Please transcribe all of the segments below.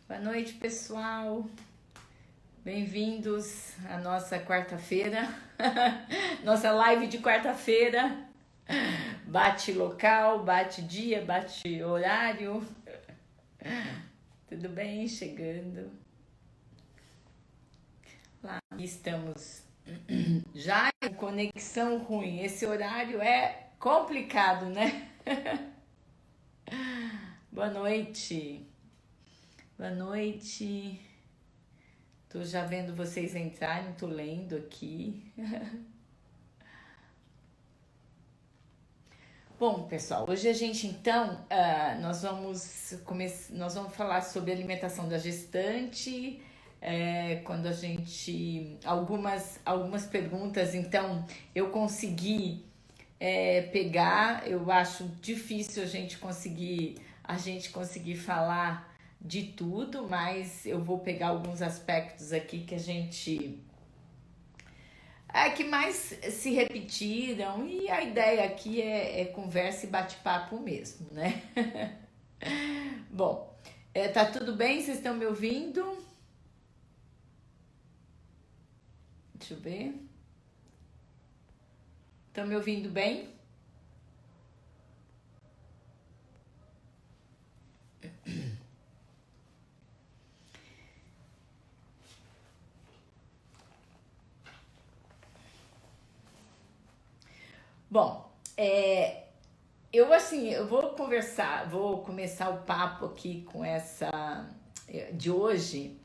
Boa noite, pessoal. Bem-vindos à nossa quarta-feira, nossa live de quarta-feira. Bate local, bate dia, bate horário. Tudo bem? Chegando. Lá estamos já em conexão ruim. Esse horário é complicado, né? Boa noite. Boa noite. Tô já vendo vocês entrarem, tô lendo aqui. Bom, pessoal, hoje a gente então, nós vamos falar sobre alimentação da gestante, quando a gente, algumas perguntas, então, eu consegui pegar, eu acho difícil a gente conseguir falar de tudo, mas eu vou pegar alguns aspectos aqui que a gente que mais se repetiram, e a ideia aqui é conversa e bate-papo mesmo, né? Bom, tá tudo bem? Vocês estão me ouvindo? Deixa eu ver. Estão me ouvindo bem? Bom, eu vou começar o papo aqui com essa de hoje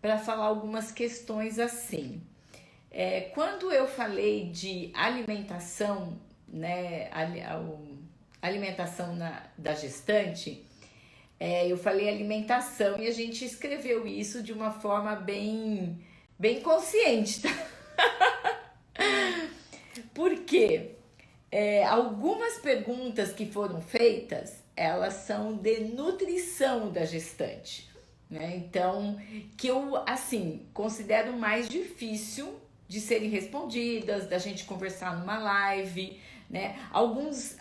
para falar algumas questões assim. Quando eu falei de alimentação, né, alimentação da gestante, eu falei alimentação e a gente escreveu isso de uma forma bem consciente, tá? Por quê? Algumas perguntas que foram feitas, elas são de nutrição da gestante, né? Então, que eu, assim, considero mais difícil de serem respondidas, da gente conversar numa live, né? Algumas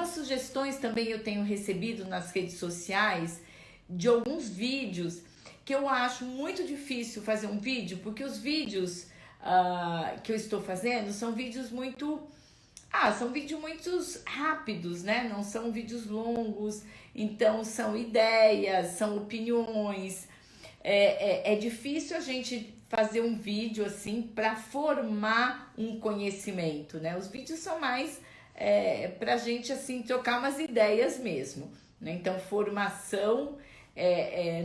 sugestões também eu tenho recebido nas redes sociais de alguns vídeos que eu acho muito difícil fazer um vídeo, porque os vídeos que eu estou fazendo são vídeos muito rápidos, né? Não são vídeos longos, então são ideias, são opiniões. É difícil a gente fazer um vídeo assim para formar um conhecimento, né? Os vídeos são mais para a gente assim trocar umas ideias mesmo, né? Então formação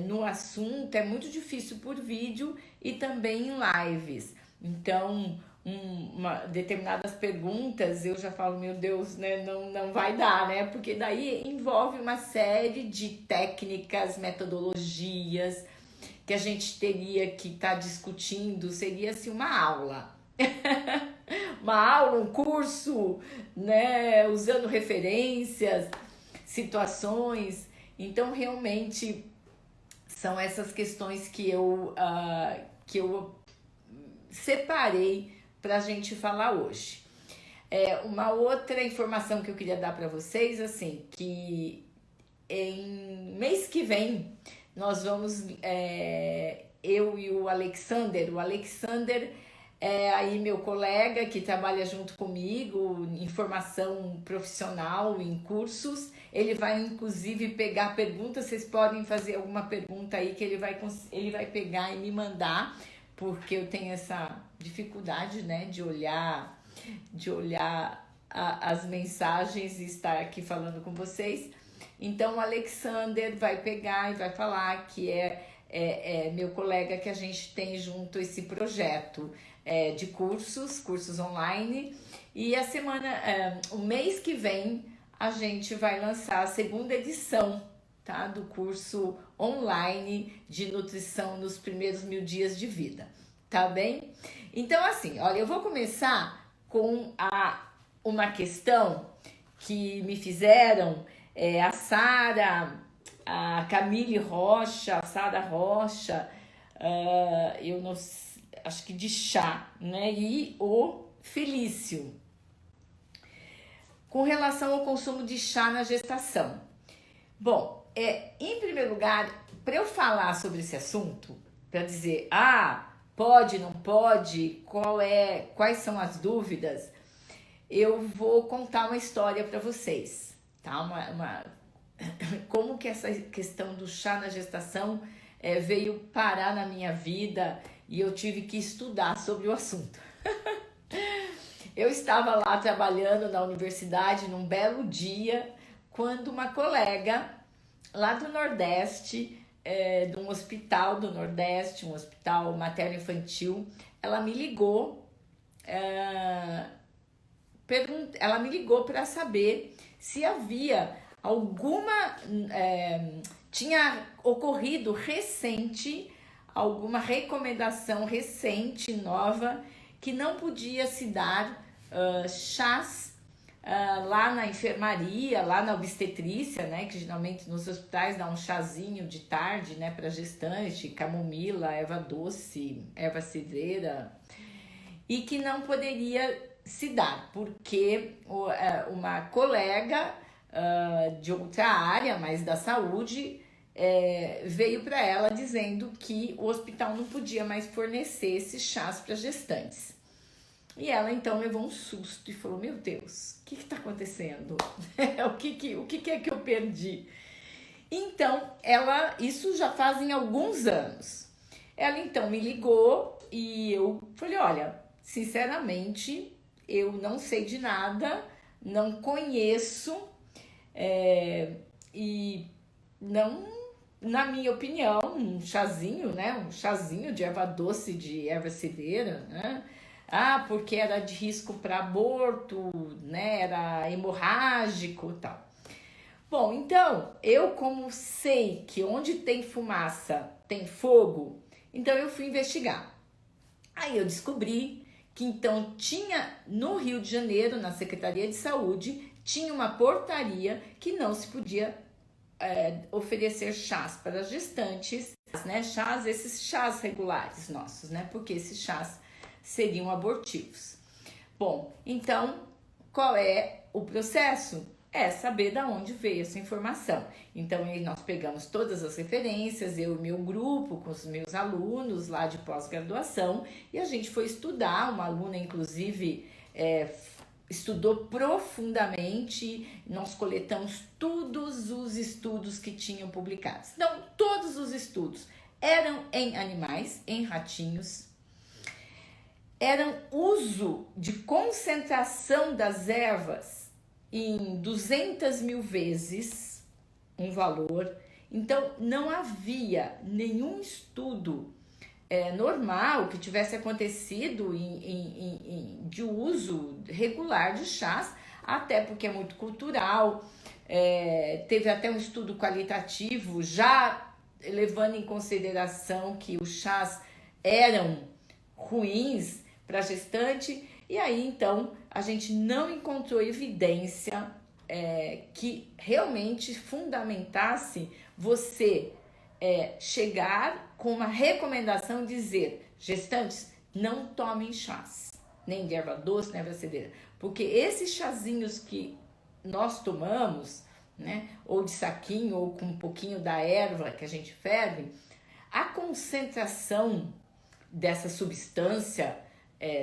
no assunto é muito difícil por vídeo e também em lives. Então determinadas perguntas eu já falo, meu Deus, né, não vai dar, né, porque daí envolve uma série de técnicas, metodologias que a gente teria que estar discutindo, seria assim uma aula, um curso, né, usando referências, situações. Então realmente são essas questões que eu separei para a gente falar hoje. Uma outra informação que eu queria dar para vocês, assim, que em mês que vem nós vamos, eu e o Alexander é aí meu colega que trabalha junto comigo em formação profissional, em cursos. Ele vai inclusive pegar perguntas, vocês podem fazer alguma pergunta aí que ele vai pegar e me mandar, porque eu tenho essa dificuldade, né, de olhar as mensagens e estar aqui falando com vocês. Então o Alexander vai pegar e vai falar que é meu colega, que a gente tem junto esse projeto de cursos online, e o mês que vem a gente vai lançar a segunda edição, tá, do curso online de nutrição nos primeiros 1000 dias de vida, tá bem? Então assim, olha, eu vou começar com uma questão que me fizeram a Sara, a Camille Rocha, a Sara Rocha, eu não acho que de chá, né? E o Felício, com relação ao consumo de chá na gestação. Bom, em primeiro lugar, para eu falar sobre esse assunto, para dizer, pode, não pode, quais são as dúvidas, eu vou contar uma história para vocês, tá? Como que essa questão do chá na gestação veio parar na minha vida e eu tive que estudar sobre o assunto. Eu estava lá trabalhando na universidade num belo dia, quando uma colega lá do Nordeste, de um hospital do Nordeste, um hospital materno-infantil, ela me ligou, ela me ligou para saber se havia tinha ocorrido recente, alguma recomendação recente, nova, que não podia se dar chás lá na enfermaria, lá na obstetrícia, né, que geralmente nos hospitais dá um chazinho de tarde, né, para gestante, camomila, erva doce, erva cidreira, e que não poderia se dar, porque uma colega de outra área, mas da saúde, veio para ela dizendo que o hospital não podia mais fornecer esses chás para gestantes. E ela então levou um susto e falou: meu Deus, o que está acontecendo? o que é que eu perdi? Então, isso já fazem alguns anos. Ela então me ligou e eu falei: olha, sinceramente, eu não sei de nada, não conheço, e não, na minha opinião, um chazinho, né? Um chazinho de erva doce, de erva cidreira, né? Porque era de risco para aborto, né? Era hemorrágico e tal. Bom, então, eu como sei que onde tem fumaça tem fogo, então eu fui investigar. Aí eu descobri que então tinha no Rio de Janeiro, na Secretaria de Saúde, tinha uma portaria que não se podia oferecer chás para gestantes, né? Esses chás regulares nossos, né? Porque esses chás seriam abortivos. Bom, então, qual é o processo? É saber de onde veio essa informação. Então, aí nós pegamos todas as referências, eu e meu grupo, com os meus alunos lá de pós-graduação, e a gente foi estudar. Uma aluna, inclusive, estudou profundamente. Nós coletamos todos os estudos que tinham publicados. Então, todos os estudos eram em animais, em ratinhos, eram uso de concentração das ervas em 200 mil vezes um valor. Então, não havia nenhum estudo normal que tivesse acontecido de uso regular de chás, até porque é muito cultural. Teve até um estudo qualitativo já levando em consideração que os chás eram ruins para gestante, e aí então a gente não encontrou evidência que realmente fundamentasse você chegar com uma recomendação, dizer: gestantes, não tomem chás, nem de erva doce, nem erva cidreira, porque esses chazinhos que nós tomamos, né, ou de saquinho, ou com um pouquinho da erva que a gente ferve, a concentração dessa substância,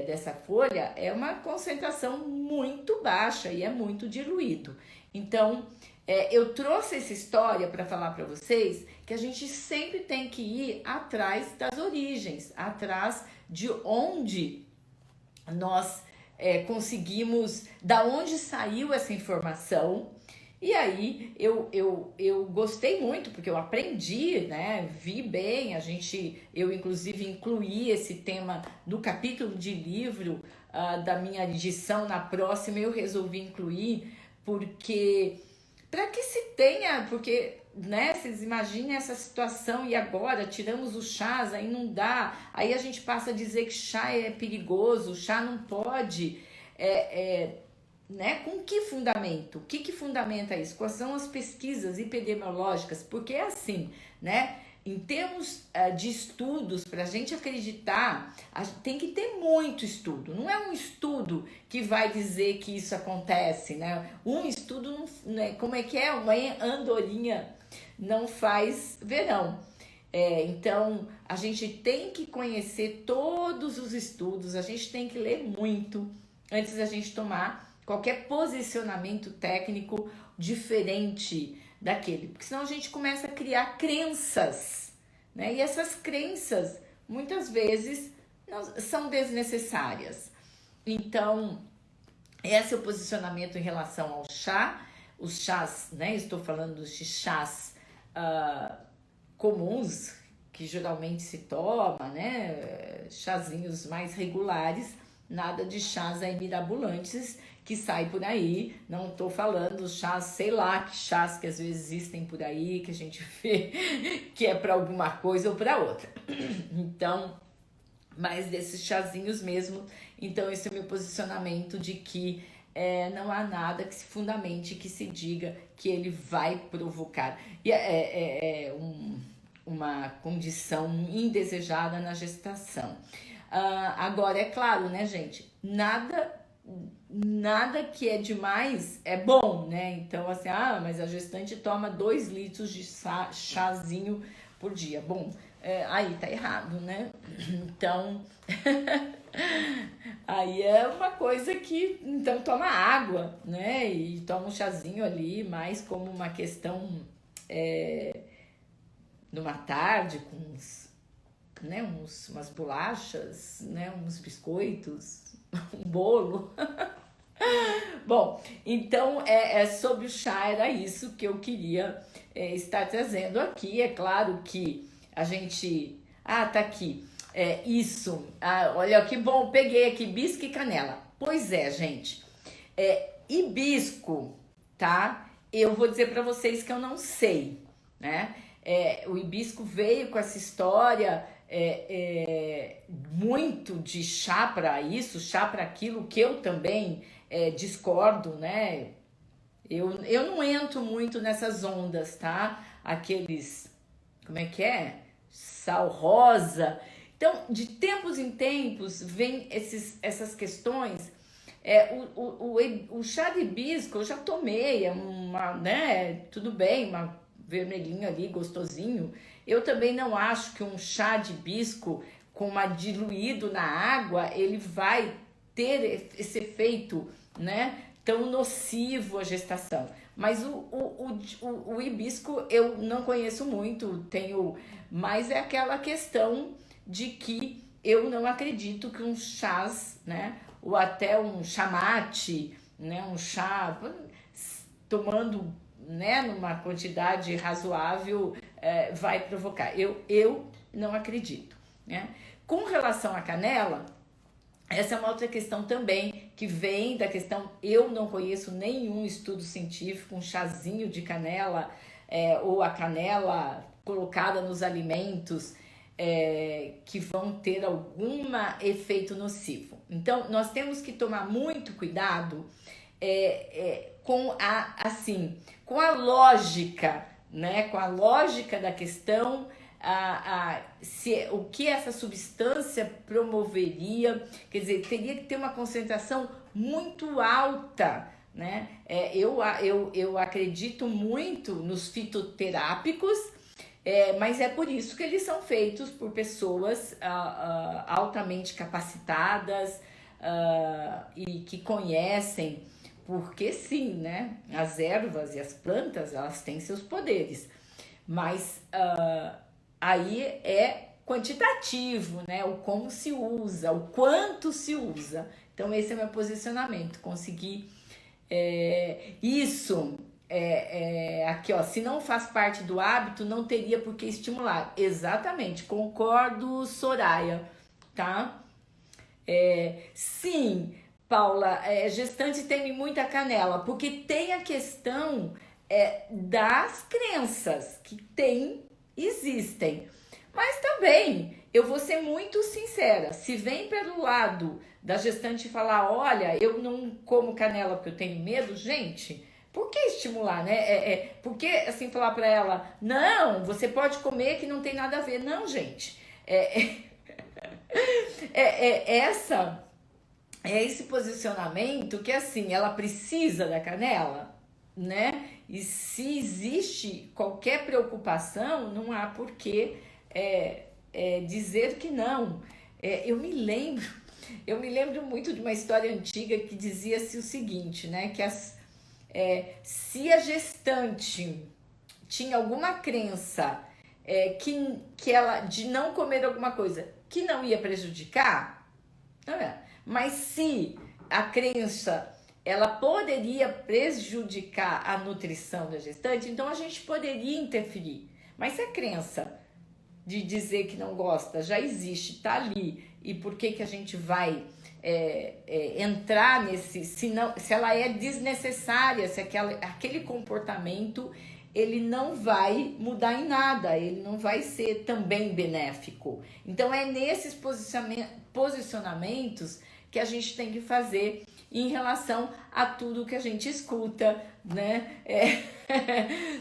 dessa folha, é uma concentração muito baixa e é muito diluído. Então, eu trouxe essa história para falar para vocês que a gente sempre tem que ir atrás das origens, atrás de onde nós conseguimos, da onde saiu essa informação. E aí eu gostei muito, porque eu aprendi, né? Vi bem, eu inclusive incluí esse tema no capítulo de livro da minha edição. Na próxima eu resolvi incluir, porque para que se tenha, porque, né, vocês imaginem essa situação, e agora tiramos os chás, aí não dá, aí a gente passa a dizer que chá é perigoso, chá não pode, né? Com que fundamento? O que fundamenta isso? Quais são as pesquisas epidemiológicas? Porque é assim, né? Em termos de estudos, para a gente acreditar, tem que ter muito estudo. Não é um estudo que vai dizer que isso acontece, né? Um estudo, como é que é? Uma andorinha não faz verão. Então, a gente tem que conhecer todos os estudos, a gente tem que ler muito antes da gente tomar qualquer posicionamento técnico diferente daquele, porque senão a gente começa a criar crenças, né? E essas crenças, muitas vezes, são desnecessárias. Então, esse é o posicionamento em relação ao chá. Os chás, né? Estou falando de chás comuns, que geralmente se toma, né? Chazinhos mais regulares, nada de chás aí mirabolantes que sai por aí. Não estou falando chás, sei lá, que chás que às vezes existem por aí, que a gente vê que é para alguma coisa ou para outra. Então, mas desses chazinhos mesmo. Então, esse é o meu posicionamento de que não há nada que se fundamente, que se diga que ele vai provocar uma condição indesejada na gestação. Agora, é claro, né, gente? Nada que é demais é bom, né? Então, assim, mas a gestante toma 2 litros de chazinho por dia. Bom, aí tá errado, né? Então, aí é uma coisa que, então, toma água, né? E toma um chazinho ali, mais como uma questão, numa tarde, com umas bolachas, né? Uns biscoitos, um bolo. Bom, então sobre o chá, era isso que eu queria estar trazendo aqui. É claro que a gente... tá aqui. Isso. Olha que bom, peguei aqui hibisco e canela. Pois é, gente. Hibisco, tá? Eu vou dizer para vocês que eu não sei, né? O hibisco veio com essa história muito de chá para isso, chá para aquilo, que eu também discordo, né? Eu não entro muito nessas ondas, tá? Aqueles, como é que é? Sal rosa. Então, de tempos em tempos, vem essas questões. O chá de hibisco eu já tomei, né? Tudo bem, uma vermelhinho ali, gostosinho. Eu também não acho que um chá de hibisco diluído na água, ele vai ter esse efeito, né, tão nocivo à gestação. Mas o hibisco eu não conheço muito, mas é aquela questão de que eu não acredito que um chás, né, ou até um chamate, né, um chá, tomando, né, numa quantidade razoável, vai provocar. Eu não acredito, né? Com relação à canela, essa é uma outra questão também, que vem da questão, eu não conheço nenhum estudo científico, um chazinho de canela, ou a canela colocada nos alimentos, que vão ter algum efeito nocivo. Então, nós temos que tomar muito cuidado com a lógica, né? Com a lógica da questão, o que essa substância promoveria, quer dizer, teria que ter uma concentração muito alta, né? Eu acredito muito nos fitoterápicos, mas é por isso que eles são feitos por pessoas altamente capacitadas e que conhecem, porque sim, né? As ervas e as plantas, elas têm seus poderes, mas aí é quantitativo, né? O como se usa, o quanto se usa. Então esse é o meu posicionamento, conseguir isso. Aqui, ó, se não faz parte do hábito, não teria por que estimular. Exatamente, concordo, Soraya, tá? Sim, Paula, gestante teme muita canela, porque tem a questão das crenças que existem. Mas também, eu vou ser muito sincera, se vem pelo lado da gestante falar, olha, eu não como canela porque eu tenho medo, gente... Por que estimular, né? Por que, assim, falar para ela, não, você pode comer que não tem nada a ver. Não, gente. Esse posicionamento que, assim, ela precisa da canela, né? E se existe qualquer preocupação, não há por que dizer que não. Eu me lembro muito de uma história antiga que dizia-se o seguinte, né? Que se a gestante tinha alguma crença que ela de não comer alguma coisa que não ia prejudicar, mas se a crença ela poderia prejudicar a nutrição da gestante, então a gente poderia interferir. Mas se a crença de dizer que não gosta já existe, está ali, e por que a gente vai entrar se ela é desnecessária, se aquele comportamento ele não vai mudar em nada, ele não vai ser também benéfico. Então é nesses posicionamentos que a gente tem que fazer em relação a tudo que a gente escuta, né?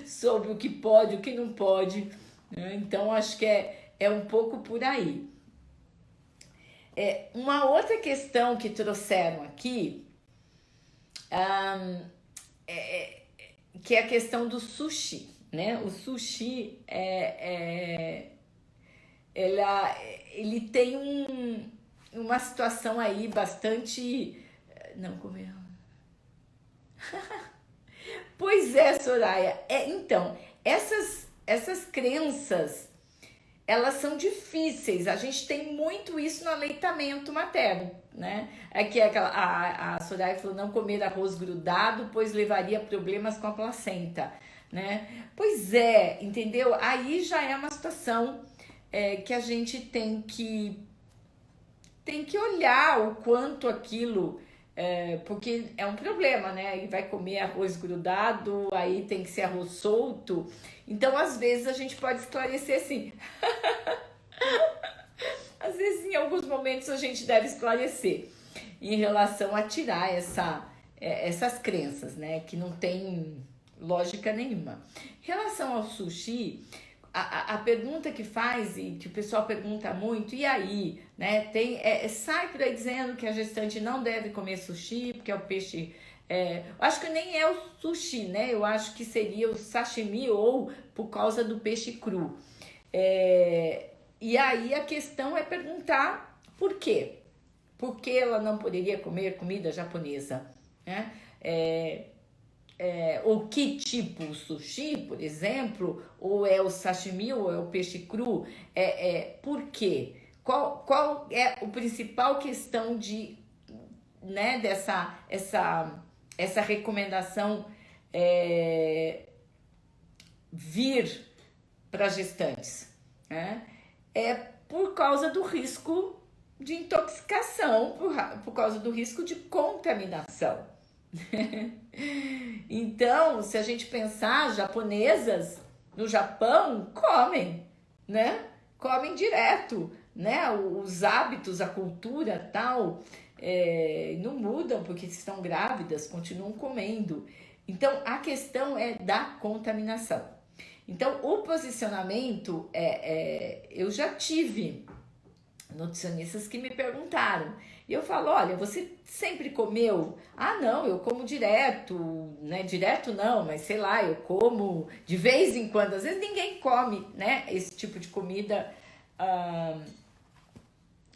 Sobre o que pode, o que não pode, né? Então acho que é um pouco por aí. Uma outra questão que trouxeram aqui, que é a questão do sushi, né? O sushi ele tem uma situação aí bastante... Não comeu. Pois é, Soraya. Então, essas crenças, elas são difíceis. A gente tem muito isso no aleitamento materno, né? Aqui a Soraya falou não comer arroz grudado, pois levaria problemas com a placenta, né? Pois é, entendeu? Aí já é uma situação que a gente tem que olhar o quanto aquilo... porque é um problema, né? Ele vai comer arroz grudado, aí tem que ser arroz solto. Então, às vezes, a gente pode esclarecer assim. Às vezes, em alguns momentos, a gente deve esclarecer em relação a tirar essas crenças, né? Que não tem lógica nenhuma. Em relação ao sushi... A pergunta que faz e que o pessoal pergunta muito, e aí, né? Sai por aí dizendo que a gestante não deve comer sushi, porque é o peixe. Acho que nem é o sushi, né? Eu acho que seria o sashimi ou por causa do peixe cru. E aí a questão é perguntar por quê? Por que ela não poderia comer comida japonesa, né? Ou que tipo, sushi, por exemplo, ou é o sashimi, ou é o peixe cru, por quê? Qual é a principal questão né, essa recomendação vir para gestantes, né? É por causa do risco de intoxicação, por causa do risco de contaminação. Então, se a gente pensar, japonesas no Japão comem, né? Comem direto, né? Os hábitos, a cultura tal, não mudam porque estão grávidas, continuam comendo. Então, a questão é da contaminação. Então, o posicionamento, eu já tive nutricionistas que me perguntaram. E eu falo, olha, você sempre comeu? Ah, não, eu como direto, né? Direto não, mas sei lá, eu como de vez em quando. Às vezes ninguém come, né? Esse tipo de comida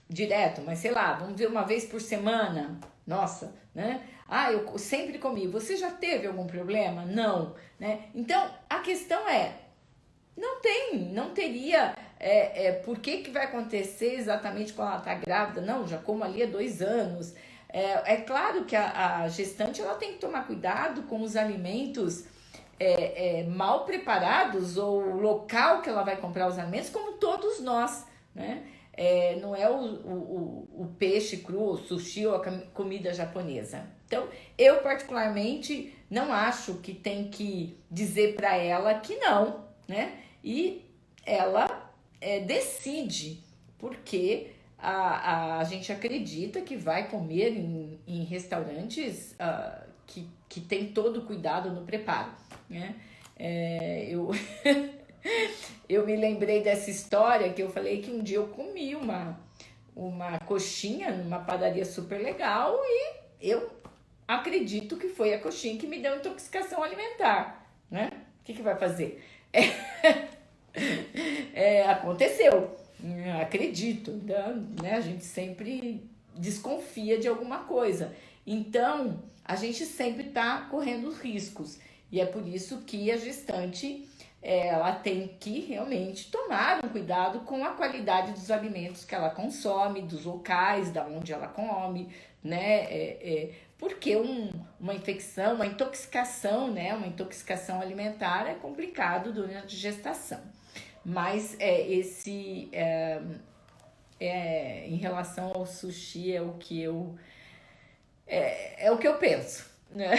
direto, mas sei lá, vamos ver uma vez por semana. Nossa, né? Ah, eu sempre comi. Você já teve algum problema? Não, né? Então, a questão não teria... por que vai acontecer exatamente quando ela está grávida? Não, já como ali há 2 anos. É claro que a gestante ela tem que tomar cuidado com os alimentos mal preparados ou o local que ela vai comprar os alimentos, como todos nós, né? Não é o peixe cru, o sushi ou a comida japonesa. Então, eu particularmente não acho que tem que dizer para ela que não, né? E ela decide, porque a gente acredita que vai comer em restaurantes que tem todo o cuidado no preparo, né? Eu me lembrei dessa história que eu falei que um dia eu comi uma coxinha numa padaria super legal e eu acredito que foi a coxinha que me deu intoxicação alimentar, né? O que vai fazer? Aconteceu, acredito, né? A gente sempre desconfia de alguma coisa. Então, a gente sempre está correndo riscos. E é por isso que a gestante ela tem que realmente tomar um cuidado com a qualidade dos alimentos que ela consome, dos locais, da onde ela come, né? Porque uma infecção, uma intoxicação, né? Uma intoxicação alimentar é complicado durante a gestação. Mas em relação ao sushi é o que eu penso, né?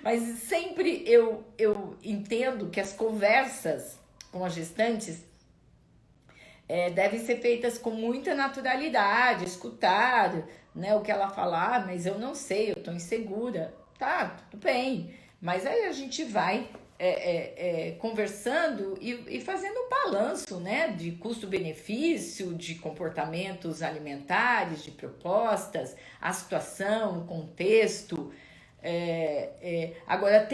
Mas sempre eu entendo que as conversas com as gestantes devem ser feitas com muita naturalidade, escutar, né, o que ela falar, mas eu não sei, eu tô insegura. Tá, tudo bem. Mas aí a gente vai conversando e fazendo um balanço, né, de custo-benefício, de comportamentos alimentares, de propostas, a situação, o contexto. Agora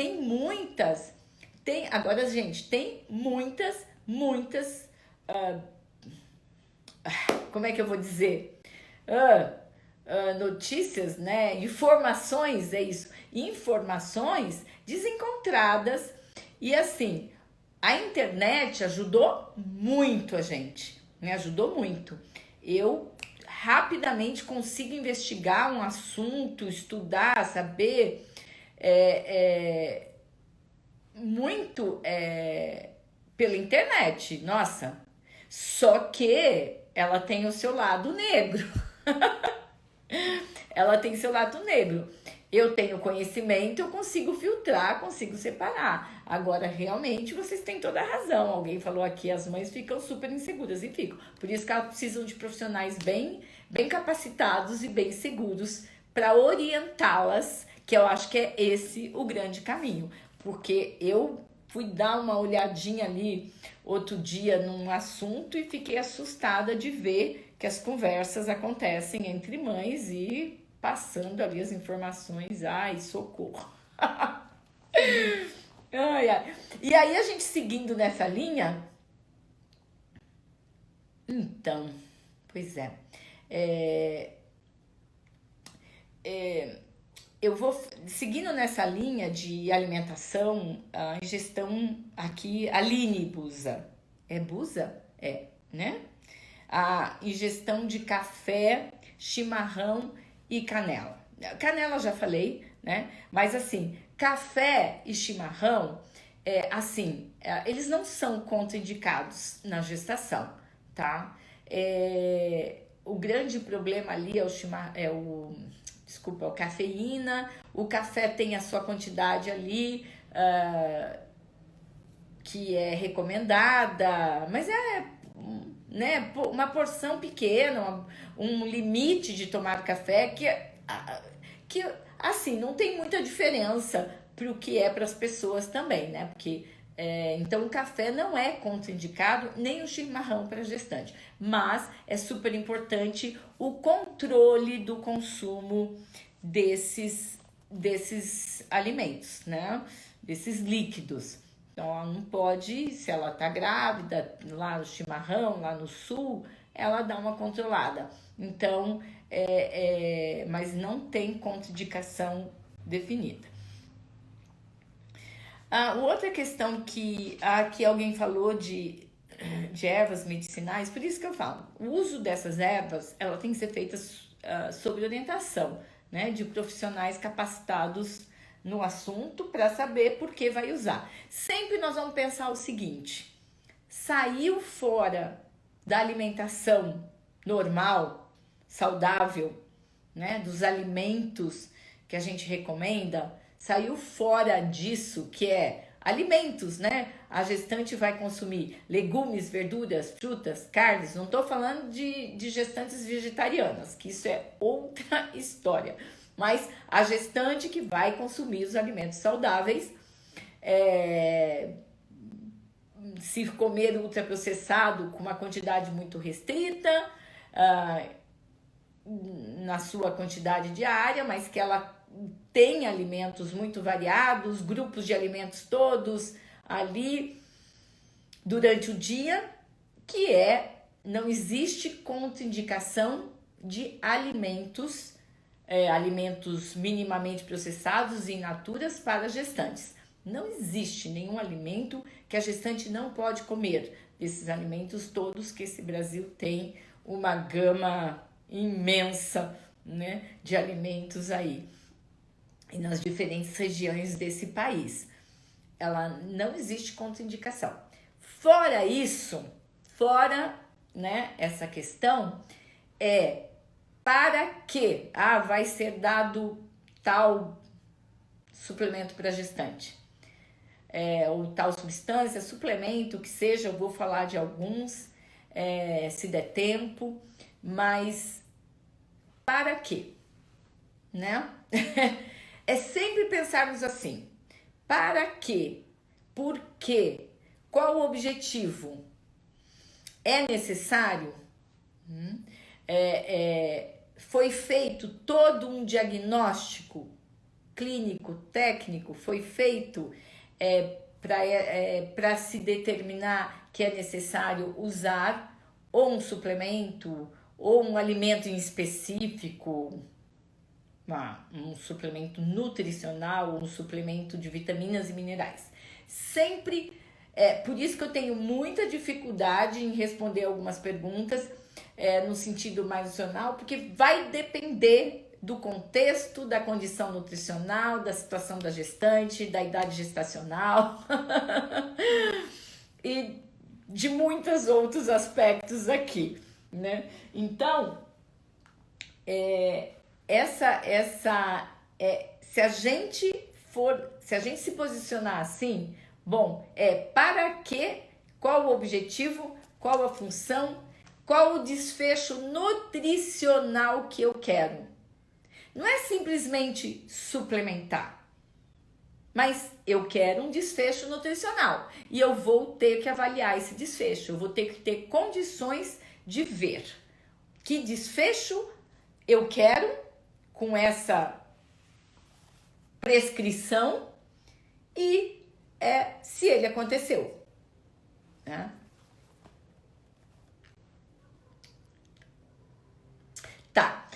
agora, gente, tem muitas, como é que eu vou dizer? Notícias, né? Informações, informações desencontradas. E assim, a internet ajudou muito a gente, me ajudou muito. Eu rapidamente consigo investigar um assunto, estudar, saber muito pela internet, nossa. Só que ela tem o seu lado negro. Ela tem seu lado negro. Eu tenho conhecimento, eu consigo filtrar, consigo separar. Agora, realmente, vocês têm toda a razão. Alguém falou aqui, as mães ficam super inseguras e ficam. Por isso que elas precisam de profissionais bem capacitados e bem seguros para orientá-las, que eu acho que é esse o grande caminho. Porque eu fui dar uma olhadinha ali outro dia num assunto e fiquei assustada de ver que as conversas acontecem entre mães e passando ali as informações. Ai, socorro. Ai, ai. E aí a gente seguindo nessa linha, então, pois eu vou seguindo nessa linha de alimentação, a ingestão aqui, Aline Busa. É Busa? Né? A ingestão de café, chimarrão e canela. Canela eu já falei, né? Mas assim, café e chimarrão, eles não são contraindicados na gestação, tá? O grande problema ali é a cafeína. O café tem a sua quantidade ali, que é recomendada, mas né, uma porção pequena, um limite de tomar café que assim, não tem muita diferença para o que é para as pessoas também, né? Porque então o café não é contraindicado, nem o chimarrão para gestante, mas é super importante o controle do consumo desses alimentos, né? Desses líquidos. Então, ela não pode, se ela tá grávida, lá no chimarrão, lá no sul, ela dá uma controlada. Então, mas não tem contraindicação definida. Outra questão que aqui alguém falou de ervas medicinais, por isso que eu falo, o uso dessas ervas, ela tem que ser feita sob orientação, né, de profissionais capacitados no assunto para saber por que vai usar. Sempre nós vamos pensar o seguinte: saiu fora da alimentação normal, saudável, né, dos alimentos que a gente recomenda, saiu fora disso, que é alimentos, né? A gestante vai consumir legumes, verduras, frutas, carnes. Não estou falando de gestantes vegetarianas, que isso é outra história. Mas a gestante que vai consumir os alimentos saudáveis, se comer ultraprocessado com uma quantidade muito restrita, na sua quantidade diária, mas que ela tem alimentos muito variados, grupos de alimentos todos ali durante o dia, não existe contraindicação de alimentos, alimentos minimamente processados e in naturas para gestantes. Não existe nenhum alimento que a gestante não pode comer. Desses alimentos todos que esse Brasil tem uma gama imensa, né, de alimentos aí. E nas diferentes regiões desse país. Ela não existe contraindicação. Fora isso, né, essa questão, para que vai ser dado tal suplemento para gestante, ou tal substância, suplemento, que seja, eu vou falar de alguns, se der tempo, mas para quê? Né? É sempre pensarmos assim, para quê? Por quê? Qual o objetivo? É necessário? Foi feito todo um diagnóstico clínico, técnico, foi feito para se determinar que é necessário usar ou um suplemento ou um alimento em específico, um suplemento nutricional, um suplemento de vitaminas e minerais. Sempre, por isso que eu tenho muita dificuldade em responder algumas perguntas no sentido mais racional, porque vai depender do contexto, da condição nutricional, da situação da gestante, da idade gestacional e de muitos outros aspectos aqui, né? Então, se a gente se posicionar assim, bom, para quê? Qual o objetivo? Qual a função? Qual o desfecho nutricional que eu quero? Não é simplesmente suplementar, mas eu quero um desfecho nutricional e eu vou ter que avaliar esse desfecho, eu vou ter que ter condições de ver que desfecho eu quero com essa prescrição e se ele aconteceu, né? Tá.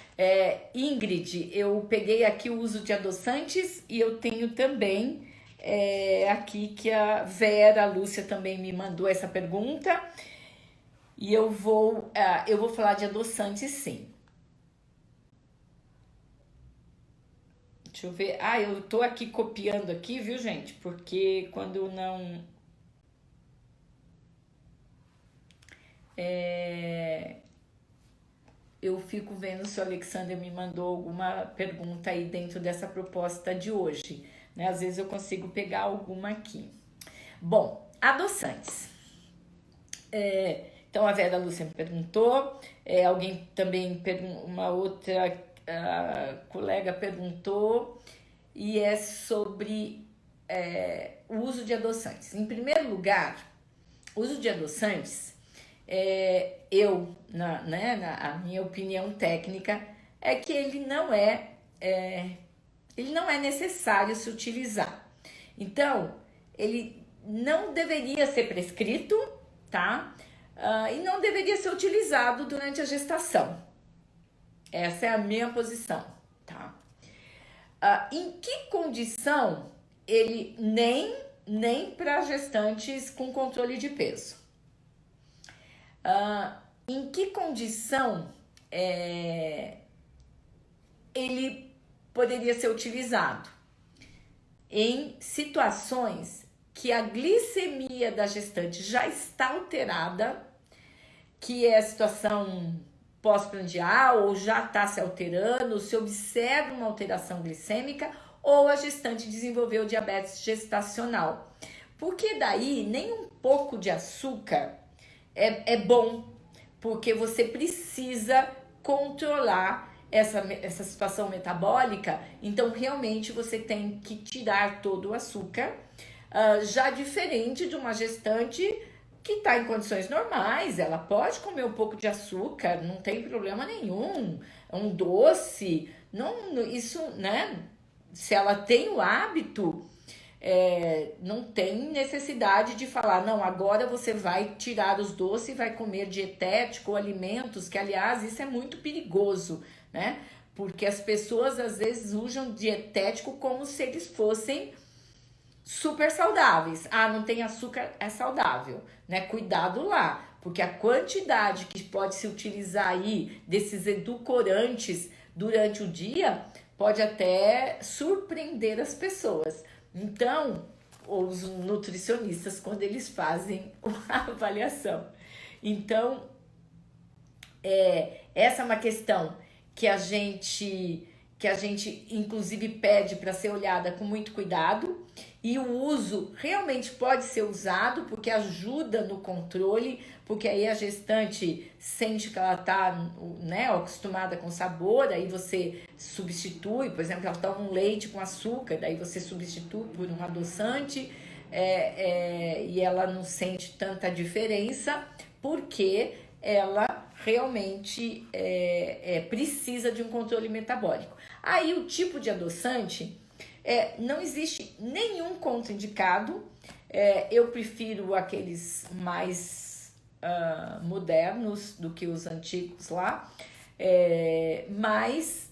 Ingrid, eu peguei aqui o uso de adoçantes e eu tenho também aqui que a Vera, a Lúcia também me mandou essa pergunta e eu vou falar de adoçantes, sim. Deixa eu ver. Eu tô aqui copiando aqui, viu, gente? Porque quando não... eu fico vendo se o Alexander me mandou alguma pergunta aí dentro dessa proposta de hoje, né? Às vezes eu consigo pegar alguma aqui. Bom, adoçantes. Então a Vera Lúcia me perguntou, alguém também, uma outra colega perguntou, e é sobre o uso de adoçantes. Em primeiro lugar, o uso de adoçantes, a minha opinião técnica é que ele não é necessário se utilizar. Então, ele não deveria ser prescrito, tá? E não deveria ser utilizado durante a gestação. Essa é a minha posição, tá? Em que condição ele nem para gestantes com controle de peso? Em que condição ele poderia ser utilizado? Em situações que a glicemia da gestante já está alterada, que é a situação pós-prandial ou já está se alterando, se observa uma alteração glicêmica ou a gestante desenvolveu diabetes gestacional. Porque daí nem um pouco de açúcar é bom, porque você precisa controlar essa situação metabólica, então realmente você tem que tirar todo o açúcar, já diferente de uma gestante que está em condições normais, ela pode comer um pouco de açúcar, não tem problema nenhum, um doce, isso, né? Se ela tem o hábito, não tem necessidade de falar, não, agora você vai tirar os doces e vai comer dietético ou alimentos, que aliás isso é muito perigoso, né? Porque as pessoas às vezes usam dietético como se eles fossem super saudáveis. Ah, não tem açúcar, é saudável, né? Cuidado lá, porque a quantidade que pode se utilizar aí desses edulcorantes durante o dia pode até surpreender as pessoas. Então, os nutricionistas, quando eles fazem a avaliação. Então, essa é uma questão que a gente inclusive pede para ser olhada com muito cuidado, e o uso realmente pode ser usado porque ajuda no controle, porque aí a gestante sente que ela está, né, acostumada com sabor, aí você substitui, por exemplo, ela toma um leite com açúcar, daí você substitui por um adoçante, e ela não sente tanta diferença, porque ela realmente precisa de um controle metabólico. Aí o tipo de adoçante, não existe nenhum contraindicado, eu prefiro aqueles mais modernos do que os antigos lá, mas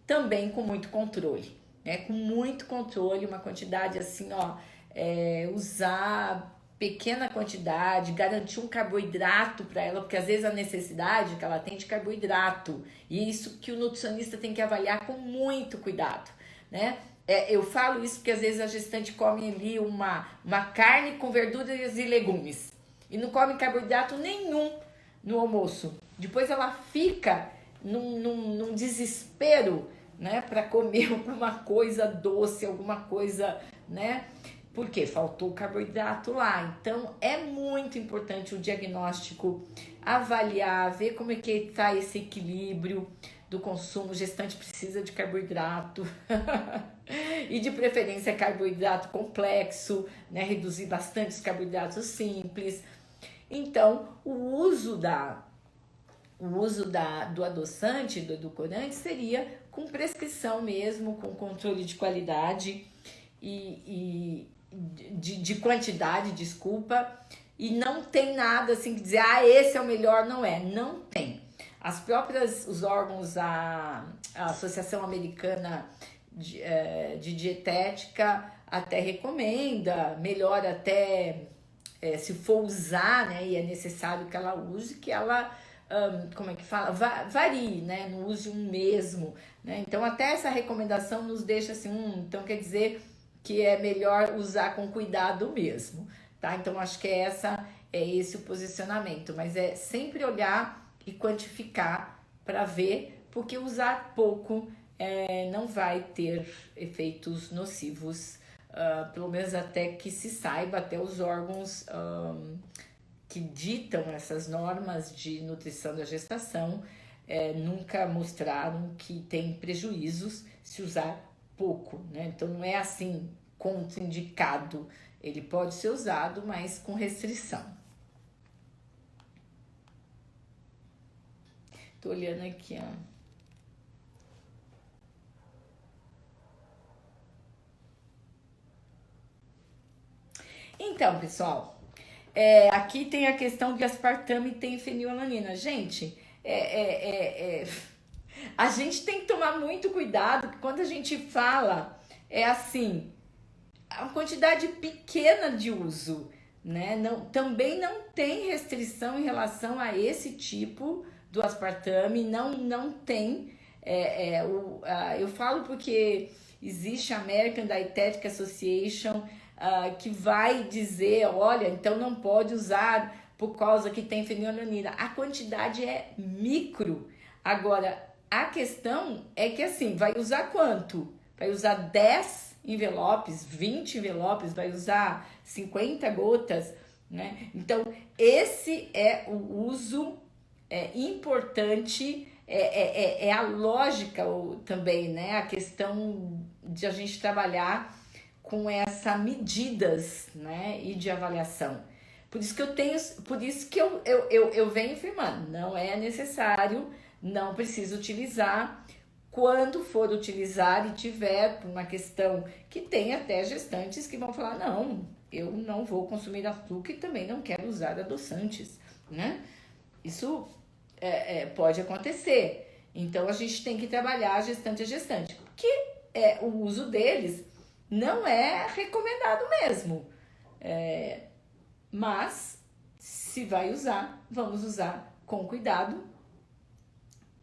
também com muito controle, né? Com muito controle, uma quantidade assim, ó, usar pequena quantidade, garantir um carboidrato para ela, porque às vezes a necessidade que ela tem de carboidrato, e isso que o nutricionista tem que avaliar com muito cuidado, né? Eu falo isso porque às vezes a gestante come ali uma carne com verduras e legumes e não come carboidrato nenhum no almoço. Depois ela fica num desespero, né, para comer alguma coisa doce, alguma coisa, né? Porque faltou carboidrato lá. Então, é muito importante o diagnóstico, avaliar, ver como é que está esse equilíbrio do consumo. O gestante precisa de carboidrato e de preferência carboidrato complexo, né? Reduzir bastante os carboidratos simples. Então, o uso do adoçante, do edulcorante, seria com prescrição mesmo, com controle de qualidade de quantidade, desculpa, e não tem nada assim que dizer, esse é o melhor, não tem. Os órgãos, a Associação Americana de Dietética até recomenda, melhor até se for usar, né, e é necessário que ela use, que ela, como é que fala? Varie, né, não use um mesmo, né, então até essa recomendação nos deixa assim, então quer dizer que é melhor usar com cuidado mesmo, tá? Então, acho que esse o posicionamento, mas é sempre olhar e quantificar para ver, porque usar pouco não vai ter efeitos nocivos, pelo menos até que se saiba, até os órgãos que ditam essas normas de nutrição da gestação nunca mostraram que tem prejuízos se usar pouco, né? Então não é assim contraindicado, ele pode ser usado, mas com restrição. Tô olhando aqui, ó. Então, pessoal, aqui tem a questão de aspartame e tem fenilalanina. Gente, a gente tem que tomar muito cuidado, porque quando a gente fala, assim, a quantidade pequena de uso, né? Também não tem restrição em relação a esse tipo do aspartame, não tem. Eu falo porque existe a American Dietetic Association que vai dizer, olha, então não pode usar por causa que tem fenilalanina. A quantidade é micro. Agora, a questão é que assim, vai usar quanto? Vai usar 10 envelopes, 20 envelopes, vai usar 50 gotas, né? Então, esse é o uso importante, a lógica também, né? A questão de a gente trabalhar com essas medidas, né? E de avaliação. Por isso que eu venho afirmando, não é necessário, não precisa utilizar quando for utilizar e tiver por uma questão que tem até gestantes que vão falar, não, eu não vou consumir açúcar e também não quero usar adoçantes, né? Isso pode acontecer. Então a gente tem que trabalhar gestante a gestante, porque o uso deles não é recomendado mesmo. Mas se vai usar, vamos usar com cuidado,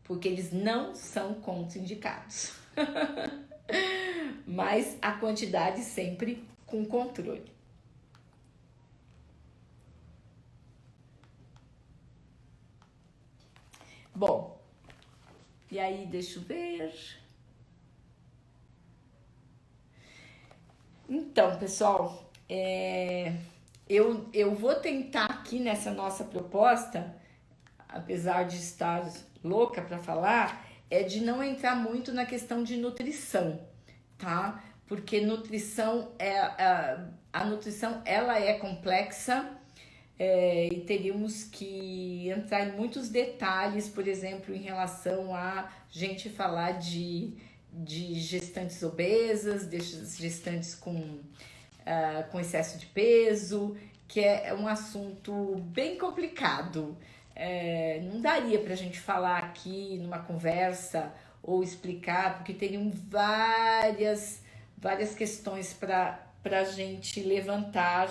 porque eles não são contraindicados. Mas a quantidade sempre com controle. Bom, e aí deixa eu ver. Então, pessoal, eu vou tentar aqui nessa nossa proposta, apesar de estar louca para falar, de não entrar muito na questão de nutrição, tá? Porque nutrição a nutrição ela é complexa e teríamos que entrar em muitos detalhes, por exemplo, em relação a gente falar de gestantes obesas, de gestantes com excesso de peso, que é um assunto bem complicado. Não daria para a gente falar aqui numa conversa ou explicar, porque teriam várias questões para a gente levantar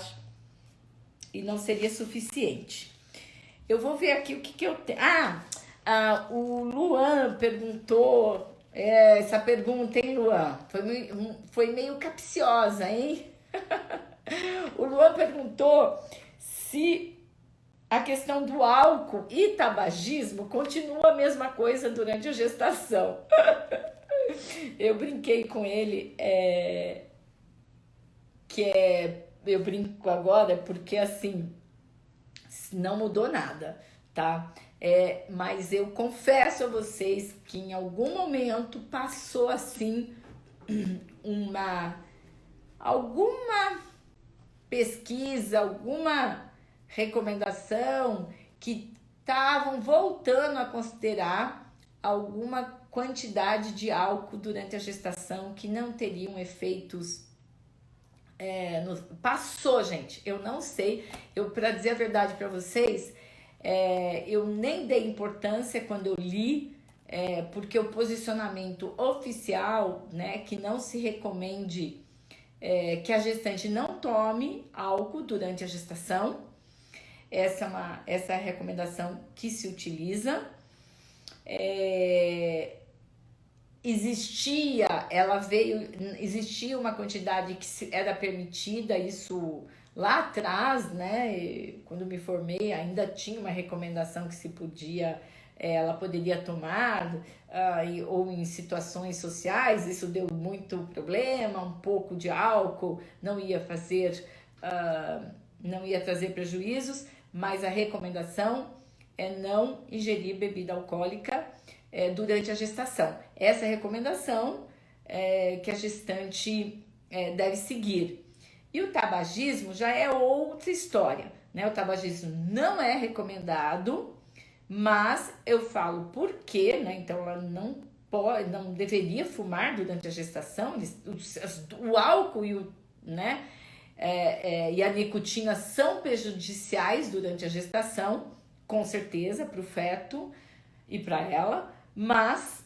e não seria suficiente. Eu vou ver aqui o que eu tenho. O Luan perguntou, essa pergunta, hein, Luan? Foi meio capciosa, hein? O Luan perguntou se a questão do álcool e tabagismo continua a mesma coisa durante a gestação. Eu brinquei com ele, eu brinco agora porque assim, não mudou nada, tá? Mas eu confesso a vocês que em algum momento passou assim alguma pesquisa, alguma recomendação que estavam voltando a considerar alguma quantidade de álcool durante a gestação que não teriam efeitos. Passou, gente, eu não sei, para dizer a verdade para vocês, eu nem dei importância quando eu li, porque o posicionamento oficial, né, que não se recomende que a gestante não tome álcool durante a gestação. Essa é a recomendação que se utiliza. Existia uma quantidade que era permitida, isso lá atrás, né? Quando me formei, ainda tinha uma recomendação que se podia, ela poderia tomar, ou em situações sociais, isso deu muito problema, um pouco de álcool não ia trazer prejuízos, mas a recomendação é não ingerir bebida alcoólica durante a gestação. Essa é a recomendação que a gestante deve seguir. E o tabagismo já é outra história, né? O tabagismo não é recomendado, mas eu falo por quê, né? Então ela não deveria fumar durante a gestação. O álcool e a nicotina são prejudiciais durante a gestação, com certeza, para o feto e para ela, mas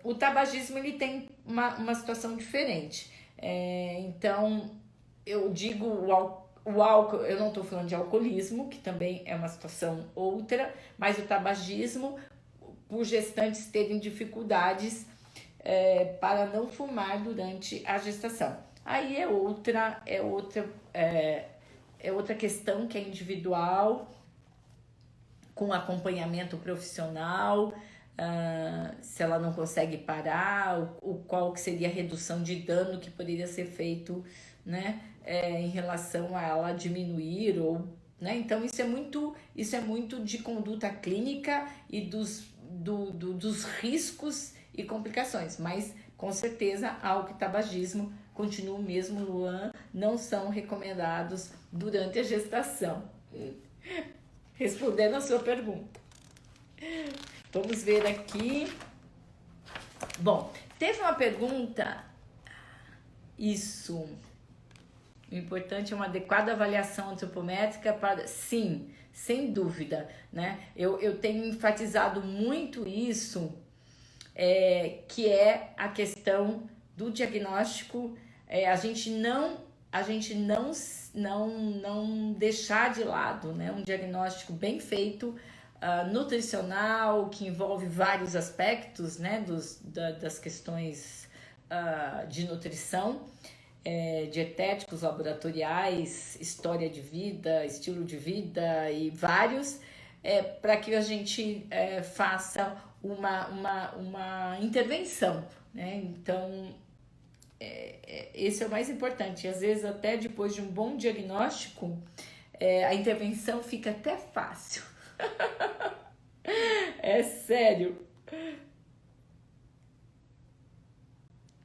o tabagismo ele tem uma situação diferente. Então, eu digo o álcool, eu não estou falando de alcoolismo, que também é uma situação outra, mas o tabagismo, por gestantes terem dificuldades para não fumar durante a gestação. Aí é outra questão que é individual, com acompanhamento profissional, se ela não consegue parar, qual que seria a redução de dano que poderia ser feito, né, em relação a ela diminuir, ou, né? Então isso é muito de conduta clínica e dos riscos e complicações, mas com certeza álcool e tabagismo continuam mesmo, Luan, não são recomendados durante a gestação. Respondendo a sua pergunta. Vamos ver aqui. Bom, teve uma pergunta, isso, o importante é uma adequada avaliação antropométrica para... Sim, sem dúvida, né? Eu tenho enfatizado muito isso, que é a questão do diagnóstico, a gente não deixar de lado, né? Um diagnóstico bem feito, nutricional, que envolve vários aspectos, né? Das questões de nutrição, dietéticos, laboratoriais, história de vida, estilo de vida e vários, para que a gente faça uma intervenção, né? Então, esse é o mais importante. Às vezes, até depois de um bom diagnóstico, a intervenção fica até fácil. É sério.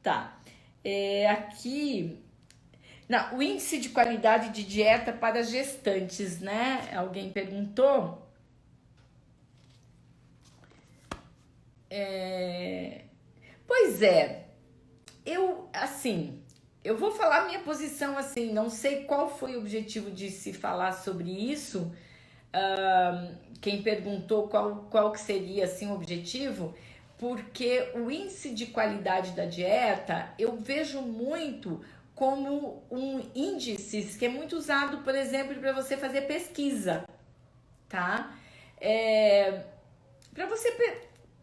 Tá. Aqui... Não, o índice de qualidade de dieta para gestantes, né? Alguém perguntou. Pois é. Eu vou falar minha posição assim, não sei qual foi o objetivo de se falar sobre isso, quem perguntou qual que seria assim, o objetivo, porque o índice de qualidade da dieta, eu vejo muito como um índice que é muito usado, por exemplo, para você fazer pesquisa, tá? Para você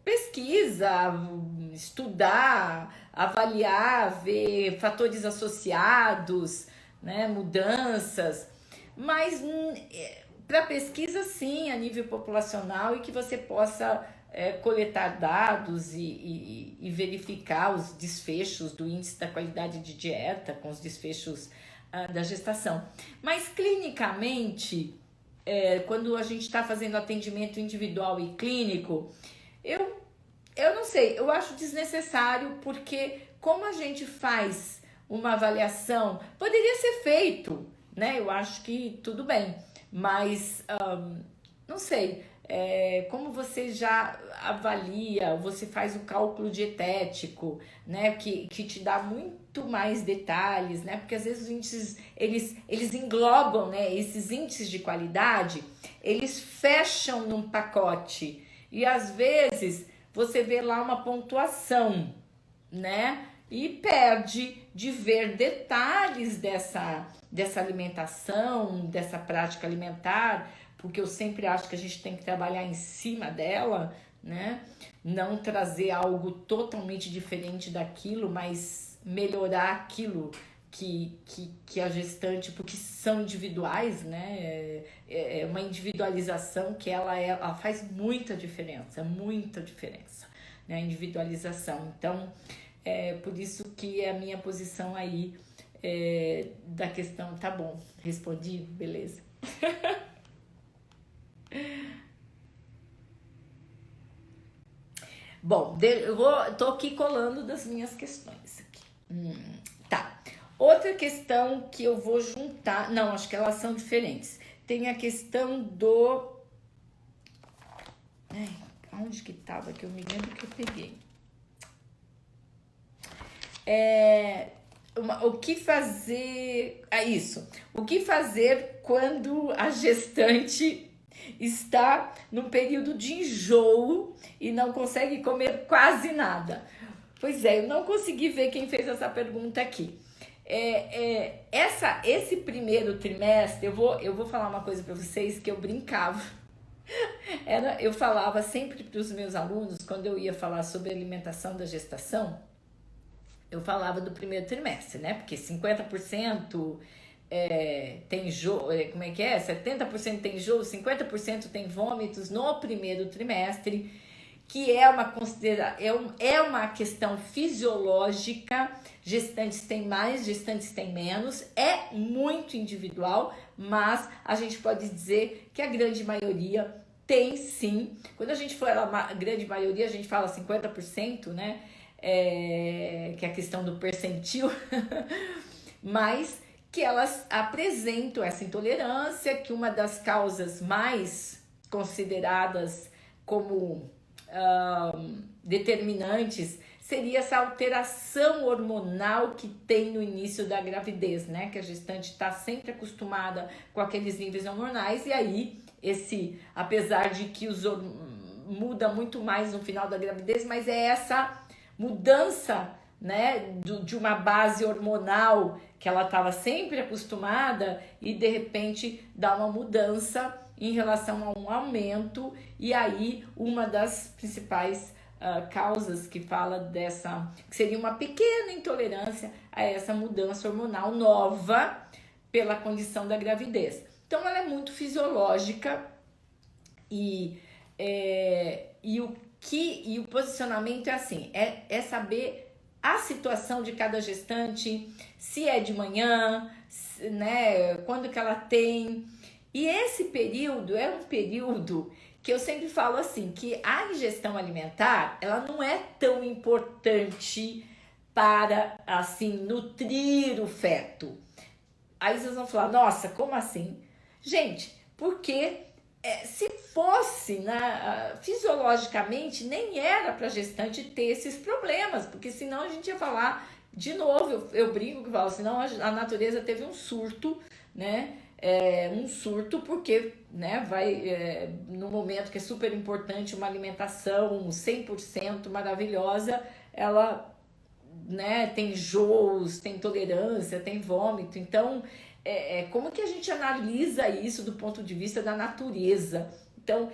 pesquisa, estudar, avaliar, ver fatores associados, né, mudanças, mas para pesquisa sim, a nível populacional, e que você possa coletar dados e verificar os desfechos do índice da qualidade de dieta com os desfechos da gestação. Mas clinicamente, quando a gente está fazendo atendimento individual e clínico, eu não sei, eu acho desnecessário, porque como a gente faz uma avaliação, poderia ser feito, né? Eu acho que tudo bem, mas não sei, como você já avalia, você faz o cálculo dietético, né? Que te dá muito mais detalhes, né? Porque às vezes os índices, eles englobam, né? Esses índices de qualidade, eles fecham num pacote. E às vezes você vê lá uma pontuação, né? E perde de ver detalhes dessa alimentação, dessa prática alimentar, porque eu sempre acho que a gente tem que trabalhar em cima dela, né? Não trazer algo totalmente diferente daquilo, mas melhorar aquilo que a gestante, porque são individuais, né? É uma individualização que ela faz muita diferença, né? A individualização. Então, por isso que a minha posição aí da questão, tá bom, respondi, beleza. Bom, tô aqui colando das minhas questões aqui. Tá. Outra questão que eu vou juntar, não, acho que elas são diferentes. Tem a questão do... Onde que tava? Que eu me lembro que eu peguei. O que fazer... isso. O que fazer quando a gestante está num período de enjoo e não consegue comer quase nada? Pois é, eu não consegui ver quem fez essa pergunta aqui. Esse primeiro trimestre, eu vou falar uma coisa para vocês que eu brincava. Eu falava sempre para os meus alunos, quando eu ia falar sobre alimentação da gestação, eu falava do primeiro trimestre, né? Porque 50% tem enjoo, 70% tem enjoo, 50% tem vômitos no primeiro trimestre, que é uma questão fisiológica. Gestantes têm mais, gestantes têm menos, é muito individual, mas a gente pode dizer que a grande maioria tem sim. Quando a gente fala a grande maioria, a gente fala 50%, né? Que é a questão do percentil, mas que elas apresentam essa intolerância, que uma das causas mais consideradas como determinantes seria essa alteração hormonal que tem no início da gravidez, né? Que a gestante está sempre acostumada com aqueles níveis hormonais, e aí apesar de que muda muito mais no final da gravidez, mas é essa mudança, né, de uma base hormonal que ela estava sempre acostumada e de repente dá uma mudança em relação a um aumento, e aí uma das principais causas que fala que seria uma pequena intolerância a essa mudança hormonal nova pela condição da gravidez. Então ela é muito fisiológica e o posicionamento é assim, é saber a situação de cada gestante, se é de manhã, né, quando que ela tem. E esse período é um período que eu sempre falo assim, que a ingestão alimentar, ela não é tão importante para, assim, nutrir o feto. Aí vocês vão falar, nossa, como assim? Gente, porque se fosse, né, fisiologicamente, nem era para a gestante ter esses problemas, porque senão a gente ia falar, de novo, eu brinco que falo, senão a natureza teve um surto, né? Um surto porque, né, no momento que é super importante uma alimentação 100% maravilhosa, ela, né, tem enjoos, tem intolerância, tem vômito. Então, como que a gente analisa isso do ponto de vista da natureza? Então,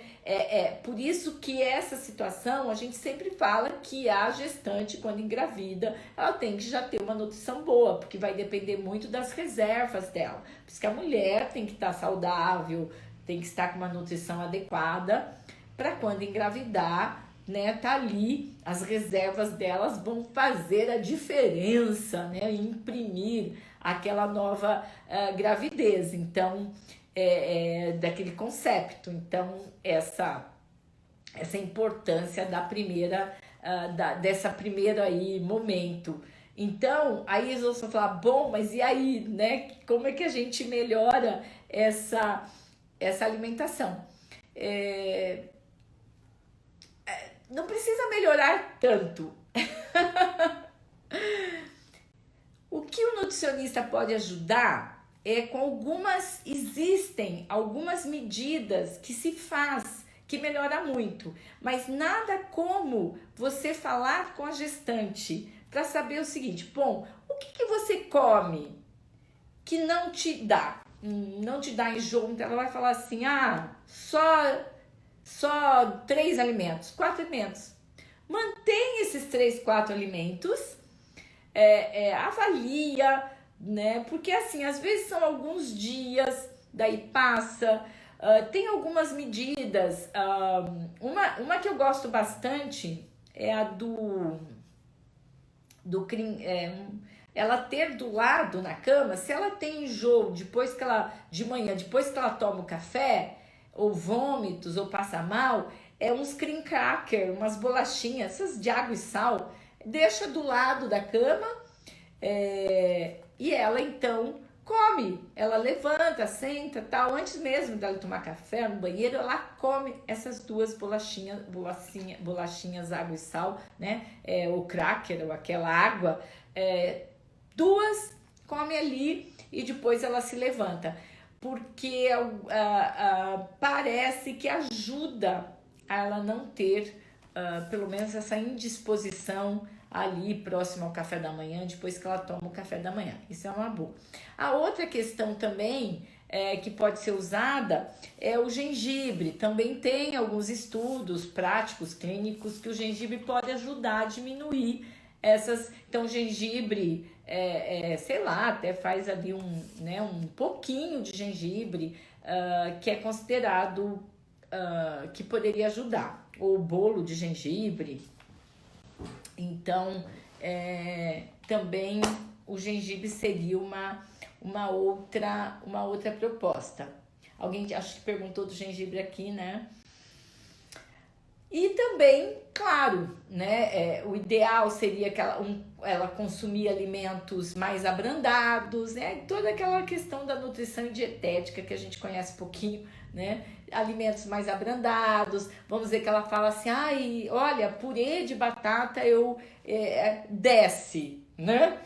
por isso que essa situação, a gente sempre fala que a gestante, quando engravida, ela tem que já ter uma nutrição boa, porque vai depender muito das reservas dela. Por isso que a mulher tem que estar saudável, tem que estar com uma nutrição adequada, para quando engravidar, né, tá ali, as reservas delas vão fazer a diferença, né, imprimir aquela nova gravidez. Então, daquele concepto. Então, essa importância da primeira, dessa primeira aí momento. Então, aí eles vão falar, bom, mas e aí, né? Como é que a gente melhora essa alimentação? Não precisa melhorar tanto. O que o nutricionista pode ajudar existem algumas medidas que se faz, que melhora muito, mas nada como você falar com a gestante para saber o seguinte, bom, o que você come que não te dá enjoo? Então ela vai falar assim, só 3 alimentos, 4 alimentos. Mantém esses 3, 4 alimentos, avalia, né? Porque assim, às vezes são alguns dias, daí passa. Tem algumas medidas. Uma que eu gosto bastante é a ela ter do lado na cama, se ela tem enjoo de manhã, depois que ela toma o café, ou vômitos, ou passa mal, uns cream cracker, umas bolachinhas, essas de água e sal, deixa do lado da cama, e ela então come, ela levanta, senta, tal, antes mesmo dela tomar café no banheiro, ela come essas 2 bolachinhas água e sal, né, o cracker, ou aquela água, 2 come ali e depois ela se levanta, porque parece que ajuda a ela não ter pelo menos essa indisposição ali próximo ao café da manhã, depois que ela toma o café da manhã. Isso é uma boa. A outra questão também que pode ser usada é o gengibre. Também tem alguns estudos práticos, clínicos, que o gengibre pode ajudar a diminuir essas. Então, o gengibre, sei lá, até faz ali um pouquinho de gengibre, que é considerado que poderia ajudar. Ou bolo de gengibre. Então, também o gengibre seria uma outra proposta. Alguém acho que perguntou do gengibre aqui, né? E também, claro, né, o ideal seria que ela consumir alimentos mais abrandados, né? Toda aquela questão da nutrição e dietética que a gente conhece pouquinho, né? Alimentos mais abrandados, vamos dizer que ela fala assim, ai, olha, purê de batata desce, né?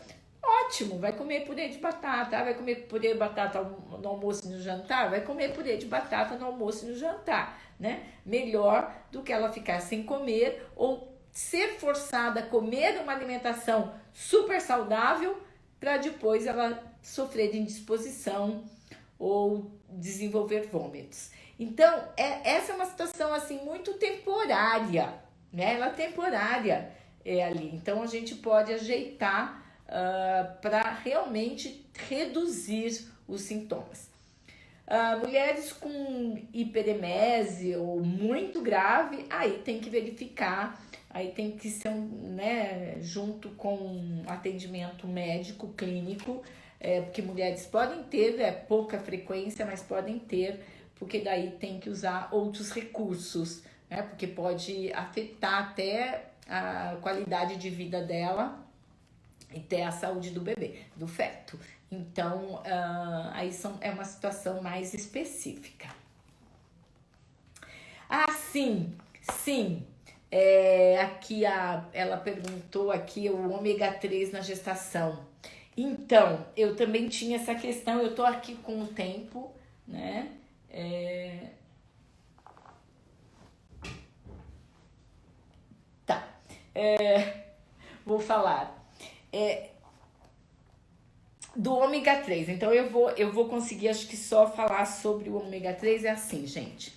Ótimo, vai comer purê de batata, vai comer purê de batata no almoço e no jantar, vai comer purê de batata no almoço e no jantar, né? Melhor do que ela ficar sem comer ou ser forçada a comer uma alimentação super saudável para depois ela sofrer de indisposição ou desenvolver vômitos. Então, essa é uma situação assim muito temporária, né? Ela é temporária ali. Então, a gente pode ajeitar para realmente reduzir os sintomas. Mulheres com hiperemese ou muito grave, aí tem que verificar, aí tem que ser né, junto com atendimento médico, clínico, porque mulheres podem ter, pouca frequência, mas podem ter, porque daí tem que usar outros recursos, né, porque pode afetar até a qualidade de vida dela e ter a saúde do bebê, do feto. Então, aí é uma situação mais específica. Sim. Aqui ela perguntou aqui o ômega 3 na gestação. Então, eu também tinha essa questão, eu tô aqui com o tempo, né? Tá. Vou falar. Do ômega 3, então eu vou conseguir, acho que só falar sobre o ômega 3 é assim, gente.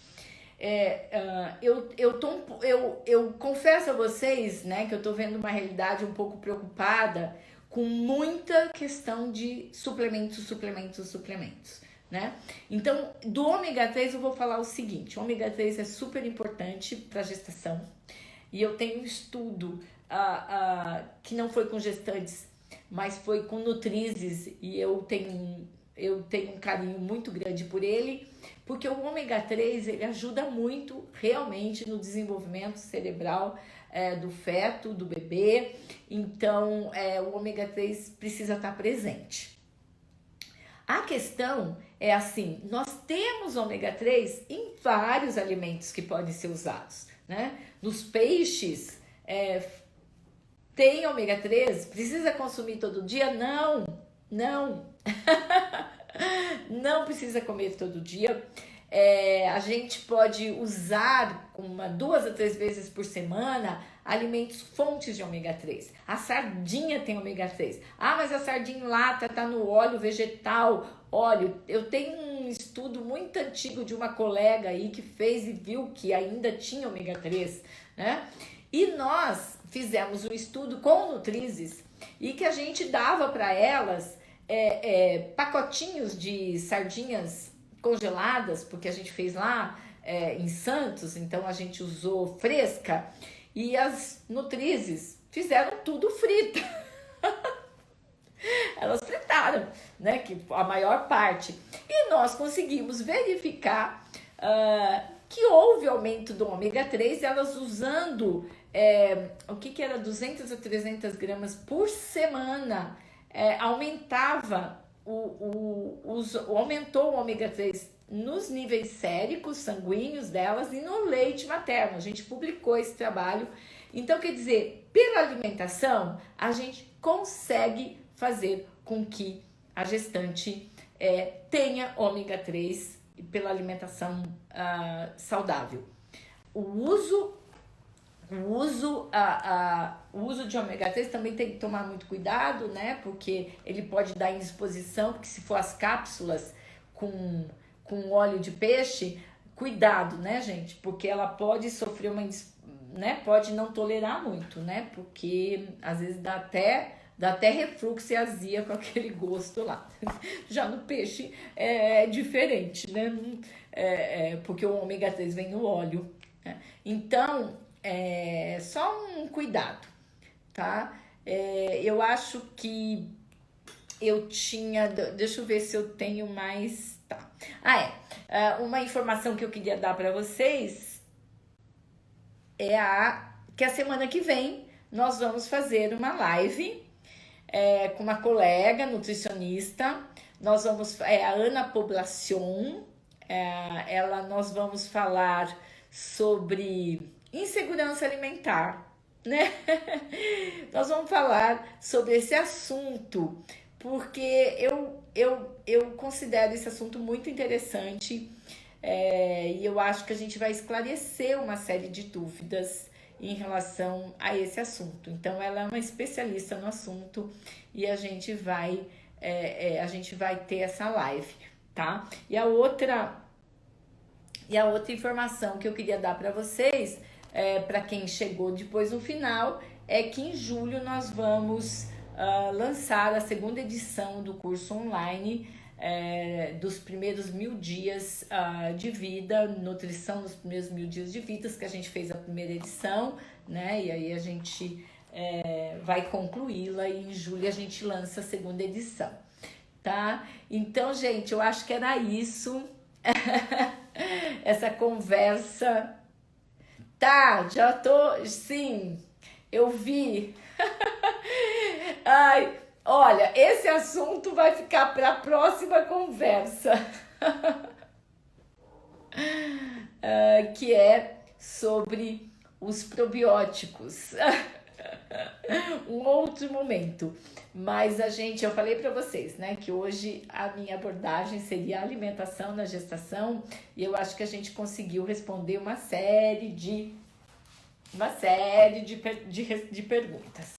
Eu confesso a vocês, né, que eu tô vendo uma realidade um pouco preocupada com muita questão de suplementos, né? Então, do ômega 3 eu vou falar o seguinte, o ômega 3 é super importante para gestação e eu tenho um estudo que não foi com gestantes, mas foi com nutrizes e eu tenho um carinho muito grande por ele, porque o ômega 3 ele ajuda muito realmente no desenvolvimento cerebral do feto, do bebê, então o ômega 3 precisa estar presente. A questão é assim, nós temos ômega 3 em vários alimentos que podem ser usados, né? Nos peixes, tem ômega 3? Precisa consumir todo dia? Não. Não precisa comer todo dia. A gente pode usar 2 a 3 vezes por semana alimentos fontes de ômega 3. A sardinha tem ômega 3. Mas a sardinha em lata tá no óleo vegetal. Óleo, eu tenho um estudo muito antigo de uma colega aí que fez e viu que ainda tinha ômega 3, né? E nós fizemos um estudo com nutrizes e que a gente dava para elas pacotinhos de sardinhas congeladas, porque a gente fez lá em Santos, então a gente usou fresca e as nutrizes fizeram tudo frito. Elas fritaram, né, que a maior parte. E nós conseguimos verificar que houve aumento do ômega 3, elas usando o que era 200 a 300 gramas por semana, aumentava aumentou o ômega 3 nos níveis séricos, sanguíneos delas e no leite materno. A gente publicou esse trabalho. Então, quer dizer, pela alimentação, a gente consegue fazer com que a gestante tenha ômega 3 pela alimentação saudável. O uso de ômega 3 também tem que tomar muito cuidado, né? Porque ele pode dar indisposição, porque se for as cápsulas com óleo de peixe, cuidado, né, gente? Porque ela pode sofrer né? Pode não tolerar muito, né? Porque às vezes dá até refluxo e azia com aquele gosto lá. Já no peixe é diferente, né? Porque o ômega 3 vem no óleo, né? Então, só um cuidado, tá? Eu acho que eu tinha... Deixa eu ver se eu tenho mais... Tá. Uma informação que eu queria dar para vocês que a semana que vem nós vamos fazer uma live com uma colega nutricionista. Nós vamos... a Ana Poblacion, nós vamos falar sobre insegurança alimentar, né? Nós vamos falar sobre esse assunto, porque eu considero esse assunto muito interessante, e eu acho que a gente vai esclarecer uma série de dúvidas em relação a esse assunto. Então, ela é uma especialista no assunto e a gente vai ter essa live, tá? E a outra informação que eu queria dar para vocês, para quem chegou depois no final, é que em julho nós vamos lançar a segunda edição do curso online dos primeiros 1000 dias de vida, nutrição dos primeiros 1000 dias de vida, que a gente fez a primeira edição, né? E aí a gente vai concluí-la e em julho a gente lança a segunda edição, tá? Então, gente, eu acho que era isso. Essa conversa. Tá, já tô. Sim, eu vi. Ai, olha, esse assunto vai ficar para a próxima conversa. Que é sobre os probióticos. Um outro momento. Mas eu falei para vocês, né, que hoje a minha abordagem seria a alimentação na gestação, e eu acho que a gente conseguiu responder uma série de perguntas.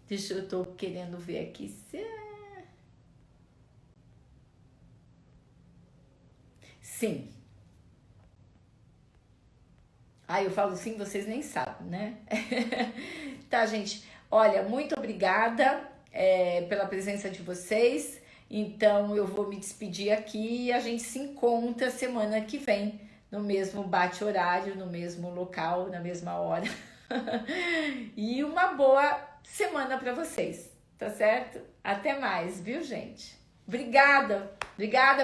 Eu tô querendo ver aqui se... Sim. Eu falo sim, vocês nem sabem, né? Tá, gente. Olha, muito obrigada pela presença de vocês. Então, eu vou me despedir aqui e a gente se encontra semana que vem, no mesmo bate-horário, no mesmo local, na mesma hora. E uma boa semana para vocês, tá certo? Até mais, viu, gente? Obrigada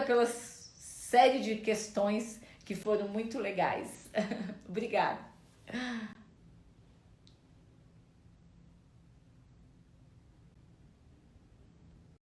pela série de questões que foram muito legais. Obrigada.